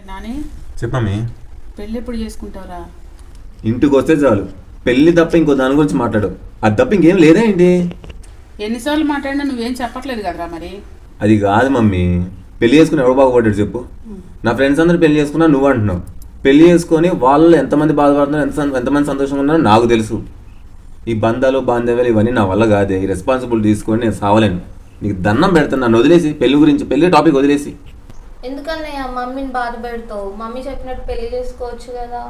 నాని చెప్పమ్మీ. పెళ్ళి ఎప్పుడు చేసుకుంటావురా? ఇంటికి వస్తే చాలు, పెళ్లి తప్ప ఇంకో దాని గురించి మాట్లాడు. అది తప్ప ఇంకేం లేదా ఏంటి? ఎన్నిసార్లు మాట్లాడినా నువ్వేం చెప్పట్లేదు కదరా మరి. అది కాదు మమ్మీ, పెళ్లి చేసుకుని ఎవరు బాగుపడ్డాడు చెప్పు? నా ఫ్రెండ్స్ అందరూ పెళ్లి చేసుకున్నా, నువ్వు అంటున్నావు. పెళ్లి చేసుకొని వాళ్ళు ఎంతమంది బాధపడుతున్నారు, ఎంతమంది సంతోషంగా ఉన్నారో నాకు తెలుసు. ఈ బంధాలు బాంధవ్యాలు ఇవన్నీ నా వల్ల కాదే. ఈ రెస్పాన్సిబిలిటీ తీసుకొని నేను సావలేను. నీకు దండం పెడతాను, నన్ను వదిలేసి పెళ్లి గురించి, పెళ్లి టాపిక్ వదిలేసి. ఎందుకన్నయ్య మమ్మీని బాధ పెడతావు? మమ్మీ చెప్పినట్టు పెళ్లి చేసుకోవచ్చు కదా.